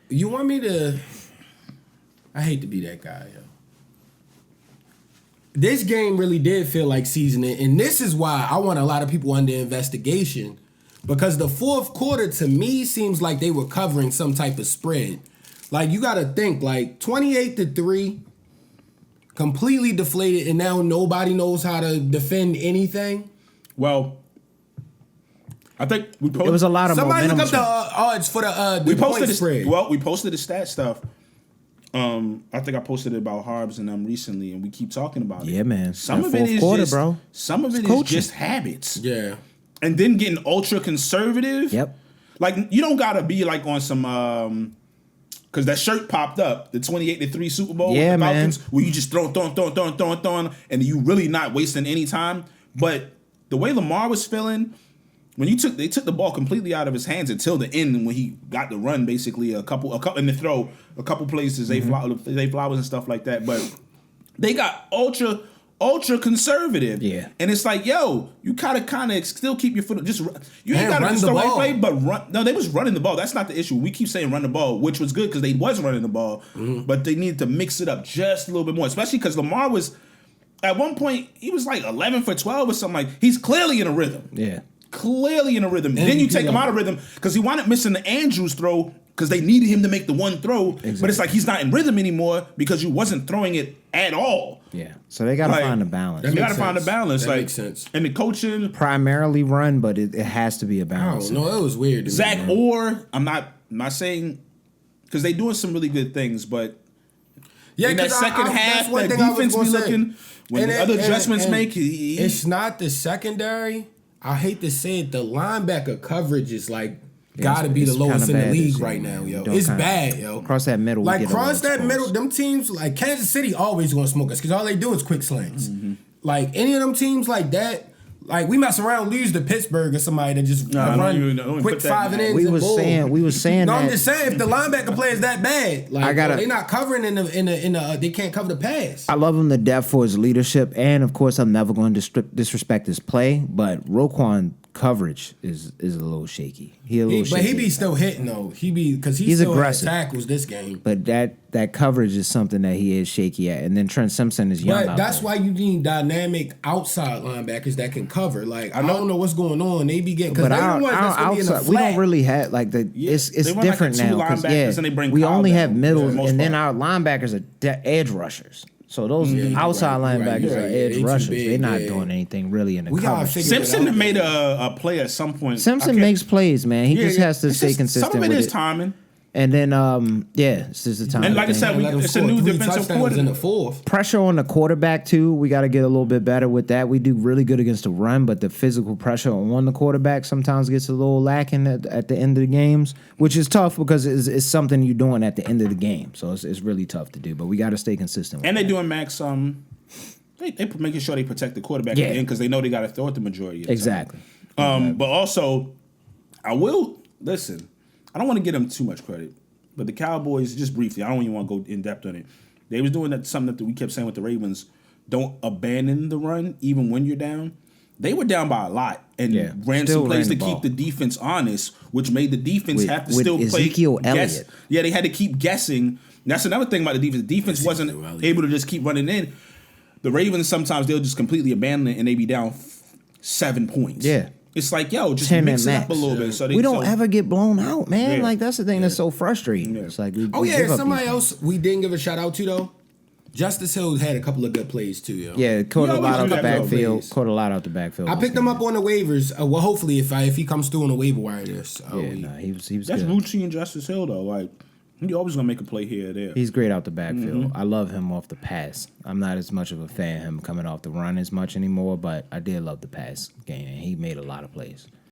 You want me to? I hate to be that guy, yo. This game really did feel like seasoning, and this is why I want a lot of people under investigation, because the fourth quarter to me seems like they were covering some type of spread. Like, you got to think, like 28-3, completely deflated, and now nobody knows how to defend anything. Well, I think we posted. It was a lot of Somebody momentum. look up the odds for the We posted point the spread. Well, we posted the stat stuff. I think I posted it about Harbs and them recently, and we keep talking about it. Yeah, man. Some That of it fourth is quarter, just, bro. Some of it is coaching. just habits. Yeah. And then getting ultra conservative. Yep. Like, you don't gotta be like on some because that shirt popped up, the 28-3 Super Bowl with the Falcons, where you just throwing, and you really not wasting any time. But the way Lamar was feeling, when they took the ball completely out of his hands until the end, when he got the run, basically a couple in the throw, a couple places, they flowers and stuff like that. But they got ultra conservative. Yeah. And it's like, yo, you kind of still keep your foot. Just you ain't got to run do the the right ball. way, but run. No, they was running the ball. That's not the issue. We keep saying run the ball, which was good because they was running the ball, but they needed to mix it up just a little bit more, especially because Lamar was at one point he was like 11 for 12 or something. Like, he's clearly in a rhythm. Yeah. Clearly in a rhythm. Then you take him out of rhythm because he wound up missing the Andrews throw because they needed him to make the one throw. Exactly. But it's like he's not in rhythm anymore because you wasn't throwing it at all. Yeah. So they got to find a balance. You got to find a balance. That like, makes sense. And the coaching. Primarily run, but it has to be a I balance. don't know. It was weird. To Zach me, man. Orr, I'm not saying because they doing some really good things, but Yeah, in that 'cause second half, that's one that thing I was defense be gonna say. looking when the other adjustments make. It's not the secondary. I hate to say it. The linebacker coverage is like gotta be the it's lowest in kinda the bad league this year, right now, man. yo. Don't It's kinda- bad, yo. Cross that middle. we Like get a cross little that middle, exposed. them teams like Kansas City always gonna smoke us because all they do is quick slants. Like any of them teams like that, like we mess around, lose to Pittsburgh or somebody that just Nah, run don't even quick put that, 5 and man. ends. We and was bull. saying No, that. I'm just saying if the linebacker play is that bad, like gotta- they not covering in the they can't cover the pass. I love him to death for his leadership, and of course, I'm never going to disrespect his play. But Roquan coverage is a little shaky. But he be still hitting though. Because he's still aggressive. had tackles this game. But that coverage is something that he is shaky at. And then Trent Simpson is young. But that's why you need dynamic outside linebackers that can cover. Like I don't know what's going on. They be getting because But they're our the ones that's gonna be in the outside, flat. we don't really have like the. It's they run like different the two now. 'Cause, linebackers and they bring we Kyle only down have for the middles, most and then part. our linebackers are edge rushers. So those outside right, linebackers you're are right. edge They too rushers. big, They're not yeah. doing anything really in the We gotta coverage. figure Simpson it out, made man. a play at some point. Simpson makes plays, man. He just has to It's stay just- consistent Some of it with is it. timing. And then, it's just the time. And like I thing. said, Let him it's a score new 3 defensive touchdowns in the coordinator. fourth. Pressure on the quarterback too. We got to get a little bit better with that. We do really good against the run, but the physical pressure on the quarterback sometimes gets a little lacking at the end of the games, which is tough because it's something you're doing at the end of the game. So it's really tough to do. But we got to stay consistent. With And that. they doing max. They making sure they protect the quarterback Yeah. at the end because they know they got to throw it the majority of the Exactly. time. But also, I will listen. I don't want to give them too much credit, but the Cowboys, just briefly, I don't even want to go in depth on it. They was doing something that we kept saying with the Ravens: don't abandon the run even when you're down. They were down by a lot and ran Still some plays ran to the keep ball. the defense honest, which made the defense With- have to with still play. Ezekiel guess. Elliott. Yeah, they had to keep guessing. That's another thing about the defense. The defense wasn't able to just keep running in. The Ravens sometimes they'll just completely abandon it and they be down 7 points. Yeah. It's like, yo, just 10 mix at it up a max. little bit. So We don't ever get blown out, man. Yeah. Like that's the thing that's so frustrating. It's like we Oh we yeah, give up somebody these else we didn't give a shout out to though. Justice Hill had a couple of good plays too, yo. things. Yeah, caught a always lot do out the that, though, backfield. please. Caught a lot out the backfield. I this picked him game. up on the waivers. Well, hopefully if he comes through on the waiver wire this. Yeah, nah, he was That's good. routine Justice Hill though. Like he always gonna make a play here or there. He's great out the backfield. I love him off the pass. I'm not as much of a fan of him coming off the run as much anymore, but I did love the pass game, and he made a lot of plays.